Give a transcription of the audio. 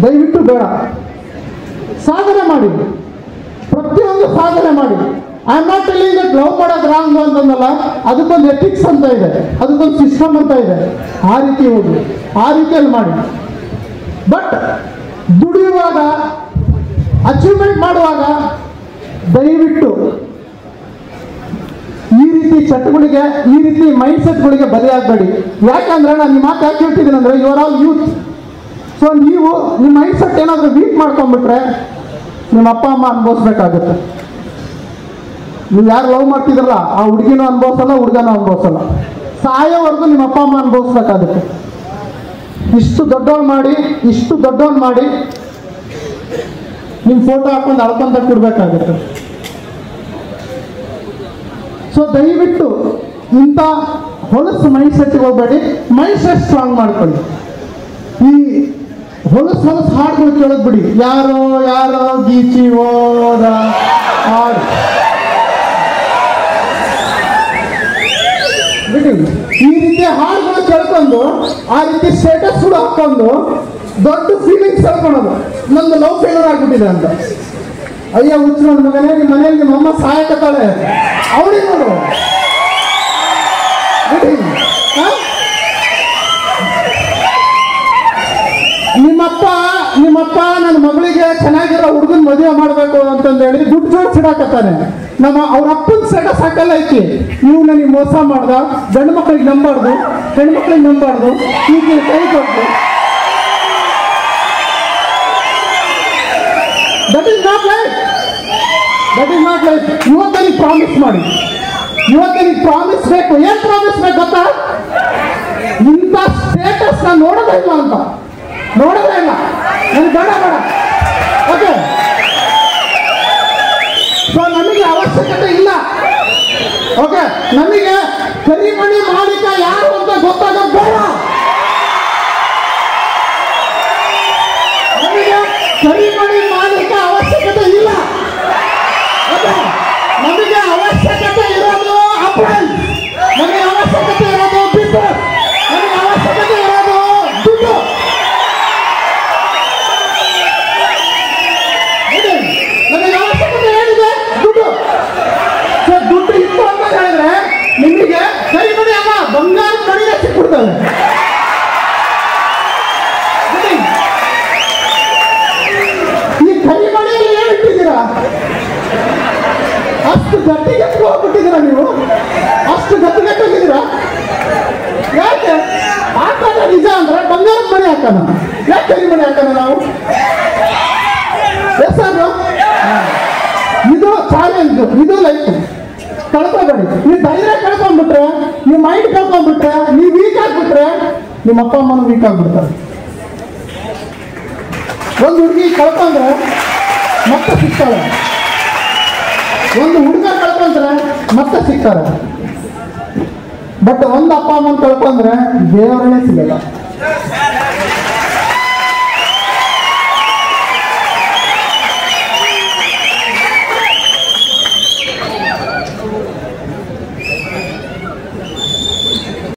ದಯವಿಟ್ಟು ಬೇಡ. ಸಾಧನೆ ಮಾಡಿ, ಪ್ರತಿಯೊಂದು ಸಾಧನೆ ಮಾಡಿ. I am not telling that love ಮಾಡೋದು ರಾಂಗ್ ಅಂತಂದಲ್ಲ, ಅದಕ್ಕೊಂದು ಎಥಿಕ್ಸ್ ಅಂತ ಇದೆ, ಅದಕ್ಕೊಂದು ಸಿಸ್ಟಮ್ ಅಂತ ಇದೆ. ಆ ರೀತಿ ಹೋಗಿ, ಆ ರೀತಿಯಲ್ಲಿ ಮಾಡಿ. ಬಟ್ ದುಡಿಯುವಾಗ, ಅಚೀವ್ಮೆಂಟ್ ಮಾಡುವಾಗ ದಯವಿಟ್ಟು ಈ ರೀತಿ ಚಟಗಳಿಗೆ, ಈ ರೀತಿ ಮೈಂಡ್ ಸೆಟ್ಗಳಿಗೆ ಬಲಿಯಾಗಬೇಡಿ. ಯಾಕಂದ್ರೆ ನಾನು ಈ ಮಾತು ಯಾಕೆ ಹೇಳ್ತಿದ್ದೀನಿ ಅಂದರೆ, you are all youth. So ನೀವು ನಿಮ್ಮ ಮೈಂಡ್ ಸೆಟ್ ಏನಾದರೂ ವೀಕ್ ಮಾಡ್ಕೊಂಡ್ಬಿಟ್ರೆ ನಿಮ್ಮ ಅಪ್ಪ ಅಮ್ಮ ಅನುಭವಿಸ್ಬೇಕಾಗುತ್ತೆ. ನೀವು ಯಾರು ಲವ್ ಮಾಡ್ತಿದ್ರಲ್ಲ ಆ ಹುಡುಗಿನೂ ಅನುಭವಿಸಲ್ಲ, ಹುಡುಗನೂ ಅನುಭವಿಸಲ್ಲ. ಸಾಯೋವರೆಗೂ ನಿಮ್ಮ ಅಪ್ಪ ಅಮ್ಮ ಅನುಭವಿಸ್ಬೇಕಾಗುತ್ತೆ. ಇಷ್ಟು ದೊಡ್ಡವನ್ ಮಾಡಿ ನಿಮ್ಮ ಫೋಟೋ ಹಾಕೊಂಡು ಅಳ್ಕೊಂತ ಕೊಡ್ಬೇಕಾಗುತ್ತೆ. ಸೊ ದಯವಿಟ್ಟು ಇಂಥ ಹೊಲಸು ಮೈಂಡ್ ಸೆಟ್ಗೆ ಹೋಗಬೇಡಿ. ಮೈಂಡ್ ಸೆಟ್ ಸ್ಟ್ರಾಂಗ್ ಮಾಡ್ಕೊಳ್ಳಿ. ಈ ಹೊಲಸು ಹಾಡುಗಳು ಕೇಳೋದು ಬಿಡಿ. ಯಾರೋ ಗೀಚಿ ಹೋದ ಹಾಡು ಬಿಡಿ. ಈ ರೀತಿ ಹಾಡುಗಳು ಕೇಳ್ಕೊಂಡು, ಆ ರೀತಿ ಸ್ಟೇಟಸ್ ಕೂಡ ಹಾಕೊಂಡು ದೊಡ್ಡ ಫೀಲಿಂಗ್ಸ್ ಹೇಳ್ಕೊಳೋದು, ನಂದು ಲವ್ ಫೇಲ್ಯೂರ್ ಆಗ್ಬಿಟ್ಟಿದೆ ಅಂತ. ಅಯ್ಯ ಹುಚ್ಚು ನನ್ನ ಮಗನೇ, ನಿಮ್ಮ ಮನೆಯಲ್ಲಿ ನಿಮ್ಮ ಅಮ್ಮ ಸಹಾಯಕತ್ತಾಳೆ, ಅವಳಿಗೆ ನೋಡು ಬಿಡಿ. ನಿಮ್ಮಪ್ಪ ನನ್ನ ಮಗಳಿಗೆ ಚೆನ್ನಾಗಿರೋ ಹುಡುಗನ ಮದುವೆ ಮಾಡಬೇಕು ಅಂತಂದೇಳಿ ದುಡ್ಡು ಜೋಡಿಸಿಡಾಕತ್ತಾನೆ. ಅವ್ರ ಅಪ್ಪನ ಸ್ಟೇಟಸ್ ಹಾಕಲ್ಲ ಐತಿ, ನೀವು ನನಗೆ ಮೋಸ ಮಾಡ್ದ, ಗಂಡು ಮಕ್ಕಳಿಗೆ ನಂಬಾರ್ದು, ಹೆಣ್ಣು ಮಕ್ಕಳಿಗೆ ನಂಬಾರ್ದು, ಈಗ ಕೈ ಕೊಟ್ಟು. That is not life. ಇವತ್ತನಿಗೆ ಪ್ರಾಮಿಸ್ ಮಾಡಿ, ಇವತ್ತನಿಗೆ ಪ್ರಾಮಿಸ್ ಬೇಕು. ಏನ್ ಪ್ರಾಮಿಸ್ ಬೇಕು ಗೊತ್ತಾ? ಇಂಥ ಸ್ಟೇಟಸ್ ನಾನು ನೋಡೋದೇ ಇಲ್ಲ ಅಂತ, ನೋಡೋದೇ ಇಲ್ಲ, ನನಗೆ ಬೇಡ. ಓಕೆ, ಸೊ ನಮಗೆ ಅವಶ್ಯಕತೆ ಇಲ್ಲ. ಓಕೆ, ನಮಗೆ ಕರಿಮಣಿ ಮಾಲೀಕ ಯಾರು ಅಂತ ಗೊತ್ತಾಗೋದು ಬೇಡ. ನಮಗೆ ಕರಿಮಣಿ ಮಾಲೀಕ ಅವಶ್ಯಕತೆ ಇಲ್ಲ. ಓಕೆ, ನಮಗೆ ಅವಶ್ಯಕತೆ ಇರೋದು ಅಪ್ರೈಸ್, ನಮಗೆ ಅವಶ್ಯಕತೆ ಇರೋದು ಬಿಸ್ನೆಸ್, ನಮಗೆ ಅವಶ್ಯಕತೆ ಇರೋದು ದುಡ್ಡು. ನಮಗೆ ಅವಶ್ಯಕತೆ ಏನಿದೆ? ದುಡ್ಡು. ಸೊ ದುಡ್ಡು ಇತ್ತು ಅಂತ ಹೇಳಿದ್ರೆ ನಿಮಗೆ ಕರಿಮಣಿ ಅಲ್ಲ, ಬಂಗಾರ ಮಣಿಗೆ ಸಿಕ್ಬಿಡ್ತವೆ. ಈ ಕರಿಮಣಿಯಲ್ಲಿ ಏನು ಇಟ್ಟಿದ್ದೀರಾ? ಅಷ್ಟು ಗಟ್ಟಿಗೆ ಹೋಗ್ಬಿಟ್ಟಿದ್ದೀರಾ ನೀವು? ಅಷ್ಟು ಗಟ್ಟಿಗೆಟ್ಟಿದ್ದೀರಾ? ಯಾಕೆ ಹಾಕೋಣ? ನಿಜ ಅಂದ್ರೆ ಬಂಗಾರದ ಮಣಿ ಹಾಕೋಣ, ಯಾಕೆ ಕರಿಮಣಿ ಹಾಕೋಣ ನಾವು? ಇದು ಚಾಲೆಂಜ್, ಇದು ಲೈಫ್. ಕಳ್ಕೊಬೇಡಿ. ನೀವು ಧೈರ್ಯ ಕಳ್ಕೊಂಡ್ಬಿಟ್ರೆ, ನೀವು ಮೈಂಡ್ ಕಳ್ಕೊಂಡ್ಬಿಟ್ರೆ, ನೀವು ವೀಕ್ ಆಗ್ಬಿಟ್ರೆ ನಿಮ್ಮ ಅಪ್ಪ ಅಮ್ಮನೂ ವೀಕ್ ಆಗ್ಬಿಡ್ತಾರೆ. ಒಂದು ಹುಡುಗಿ ಕಳ್ಕೊಂಡ್ರೆ ಮತ್ತೆ ಸಿಗ್ತಾಳೆ, ಒಂದು ಹುಡುಗ ಕಳ್ಕೊಂಡ್ರೆ ಮತ್ತೆ ಸಿಗ್ತಾರೆ. ಬಟ್ ಒಂದು ಅಪ್ಪ ಅಮ್ಮನ ಕಳ್ಕೊಂಡ್ರೆ ದೇವರನ್ನೇ ಸಿಗಲ್ಲ.